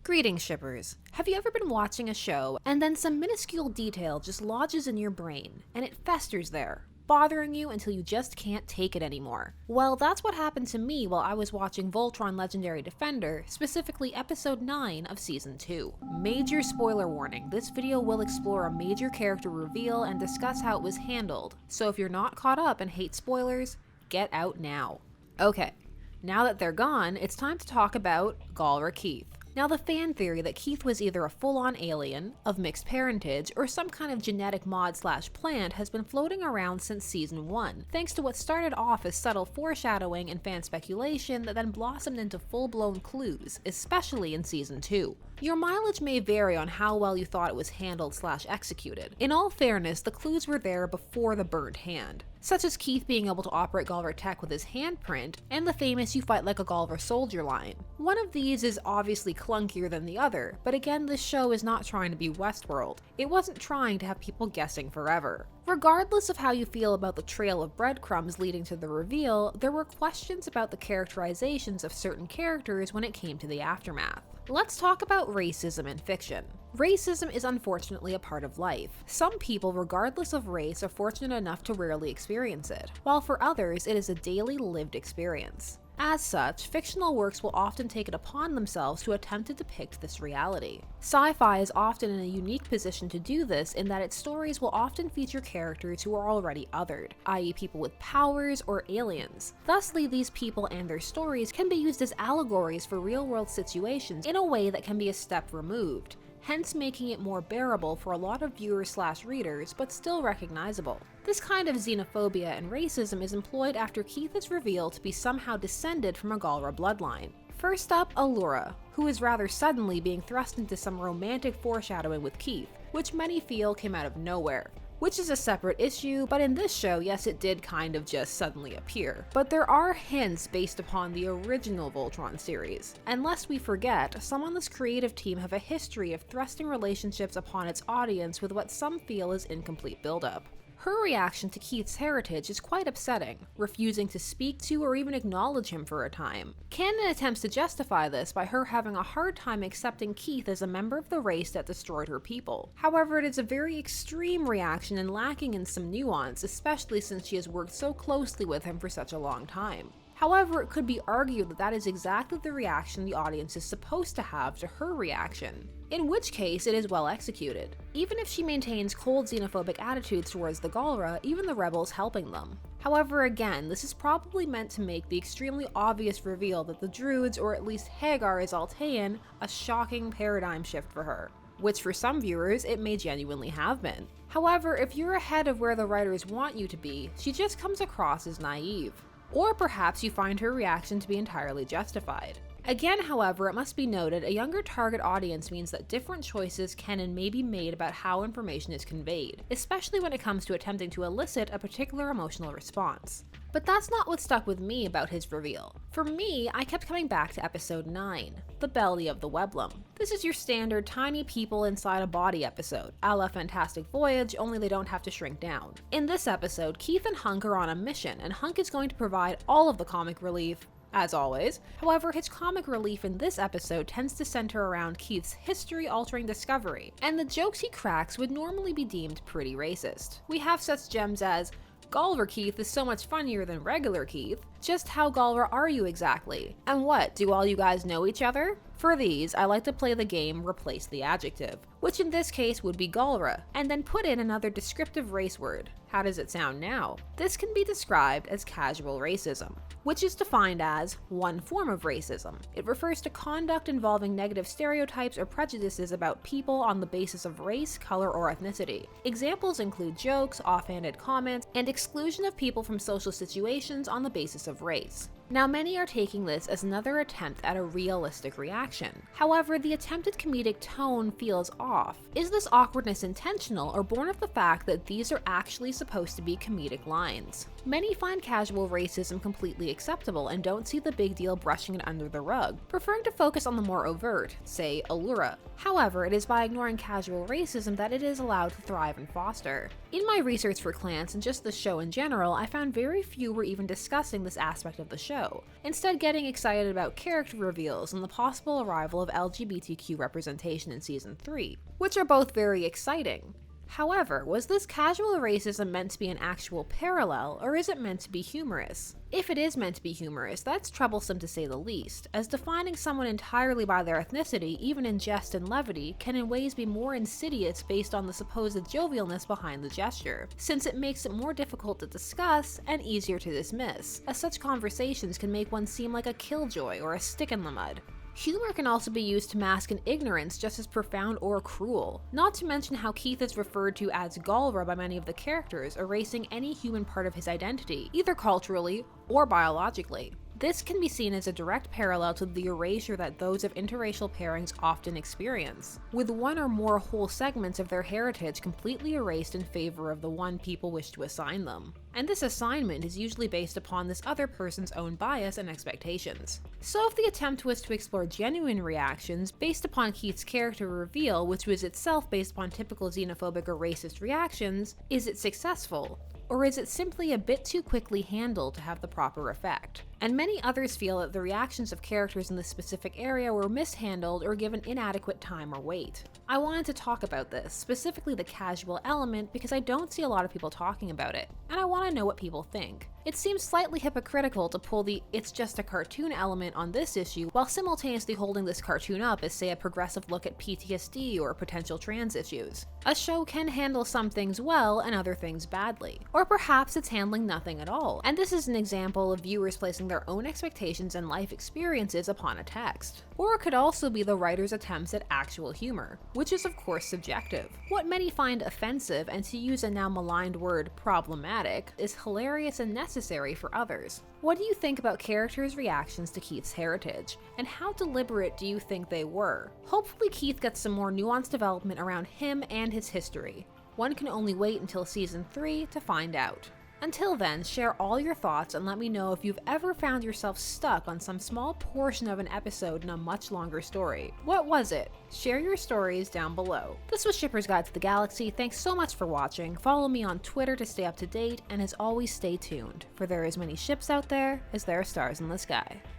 Greetings, shippers. Have you ever been watching a show and then some minuscule detail just lodges in your brain and it festers there, bothering you until you just can't take it anymore? Well, that's what happened to me while I was watching Voltron Legendary Defender, specifically episode 9 of season 2. Major spoiler warning, this video will explore a major character reveal and discuss how it was handled, so if you're not caught up and hate spoilers, get out now. Okay, now that they're gone, it's time to talk about Korra Keith. Now, the fan theory that Keith was either a full-on alien, of mixed parentage, or some kind of genetic mod/plant has been floating around since season 1, thanks to what started off as subtle foreshadowing and fan speculation that then blossomed into full-blown clues, especially in season 2. Your mileage may vary on how well you thought it was handled/executed. In all fairness, the clues were there before the burnt hand, such as Keith being able to operate Galver tech with his handprint, and the famous "you fight like a Galver soldier" line. One of these is obviously clunkier than the other, but again, this show is not trying to be Westworld. It wasn't trying to have people guessing forever. Regardless of how you feel about the trail of breadcrumbs leading to the reveal, there were questions about the characterizations of certain characters when it came to the aftermath. Let's talk about racism in fiction. Racism is unfortunately a part of life. Some people, regardless of race, are fortunate enough to rarely experience it, while for others, it is a daily lived experience. As such, fictional works will often take it upon themselves to attempt to depict this reality. Sci-fi is often in a unique position to do this in that its stories will often feature characters who are already othered, i.e. people with powers or aliens. Thusly, these people and their stories can be used as allegories for real-world situations in a way that can be a step removed, hence making it more bearable for a lot of viewers/readers, but still recognizable. This kind of xenophobia and racism is employed after Keith is revealed to be somehow descended from a Galra bloodline. First up, Elora, who is rather suddenly being thrust into some romantic foreshadowing with Keith, which many feel came out of nowhere. Which is a separate issue, but in this show, yes, it did kind of just suddenly appear. But there are hints based upon the original Voltron series. And lest we forget, some on this creative team have a history of thrusting relationships upon its audience with what some feel is incomplete buildup. Her reaction to Keith's heritage is quite upsetting, refusing to speak to or even acknowledge him for a time. Canon attempts to justify this by her having a hard time accepting Keith as a member of the race that destroyed her people. However, it is a very extreme reaction and lacking in some nuance, especially since she has worked so closely with him for such a long time. However, it could be argued that that is exactly the reaction the audience is supposed to have to her reaction, in which case it is well executed. Even if she maintains cold xenophobic attitudes towards the Galra, even the rebels helping them. However, again, this is probably meant to make the extremely obvious reveal that the Druids, or at least Hagar, is Altean, a shocking paradigm shift for her, which for some viewers it may genuinely have been. However, if you're ahead of where the writers want you to be, she just comes across as naive. Or perhaps you find her reaction to be entirely justified. Again, however, it must be noted, a younger target audience means that different choices can and may be made about how information is conveyed, especially when it comes to attempting to elicit a particular emotional response. But that's not what stuck with me about his reveal. For me, I kept coming back to episode 9, the belly of the Weblum. This is your standard tiny people inside a body episode, a la Fantastic Voyage, only they don't have to shrink down. In this episode, Keith and Hunk are on a mission, and Hunk is going to provide all of the comic relief, as always. However, his comic relief in this episode tends to center around Keith's history-altering discovery, and the jokes he cracks would normally be deemed pretty racist. We have such gems as, "Galver Keith is so much funnier than regular Keith. Just how Galver are you exactly? And what, do all you guys know each other?" For these, I like to play the game replace the adjective, which in this case would be Galra, and then put in another descriptive race word. How does it sound now? This can be described as casual racism, which is defined as one form of racism. It refers to conduct involving negative stereotypes or prejudices about people on the basis of race, color, or ethnicity. Examples include jokes, offhanded comments, and exclusion of people from social situations on the basis of race. Now, many are taking this as another attempt at a realistic reaction. However, the attempted comedic tone feels off. Is this awkwardness intentional or born of the fact that these are actually supposed to be comedic lines? Many find casual racism completely acceptable and don't see the big deal brushing it under the rug, preferring to focus on the more overt, say Elora. However, it is by ignoring casual racism that it is allowed to thrive and foster. In my research for Klance and just the show in general, I found very few were even discussing this aspect of the show. show, instead getting excited about character reveals and the possible arrival of LGBTQ representation in Season 3, which are both very exciting. However, was this casual racism meant to be an actual parallel, or is it meant to be humorous? If it is meant to be humorous, that's troublesome to say the least, as defining someone entirely by their ethnicity, even in jest and levity, can in ways be more insidious based on the supposed jovialness behind the gesture, since it makes it more difficult to discuss and easier to dismiss, as such conversations can make one seem like a killjoy or a stick in the mud. Humor can also be used to mask an ignorance just as profound or cruel, not to mention how Keith is referred to as Galra by many of the characters, erasing any human part of his identity, either culturally or biologically. This can be seen as a direct parallel to the erasure that those of interracial pairings often experience, with one or more whole segments of their heritage completely erased in favor of the one people wish to assign them. And this assignment is usually based upon this other person's own bias and expectations. So if the attempt was to explore genuine reactions based upon Keith's character reveal, which was itself based upon typical xenophobic or racist reactions, is it successful? Or is it simply a bit too quickly handled to have the proper effect? And many others feel that the reactions of characters in this specific area were mishandled or given inadequate time or weight. I wanted to talk about this, specifically the casual element, because I don't see a lot of people talking about it, and I want to know what people think. It seems slightly hypocritical to pull the "it's just a cartoon" element on this issue while simultaneously holding this cartoon up as, say, a progressive look at PTSD or potential trans issues. A show can handle some things well and other things badly. Or perhaps it's handling nothing at all, and this is an example of viewers placing their own expectations and life experiences upon a text. Or it could also be the writer's attempts at actual humor, which is of course subjective. What many find offensive, and to use a now maligned word, problematic, is hilarious and necessary for others. What do you think about characters' reactions to Keith's heritage, and how deliberate do you think they were? Hopefully Keith gets some more nuanced development around him and his history. One can only wait until Season 3 to find out. Until then, share all your thoughts and let me know if you've ever found yourself stuck on some small portion of an episode in a much longer story. What was it? Share your stories down below. This was Shipper's Guide to the Galaxy. Thanks so much for watching. Follow me on Twitter to stay up to date, and as always, stay tuned, for there are as many ships out there as there are stars in the sky.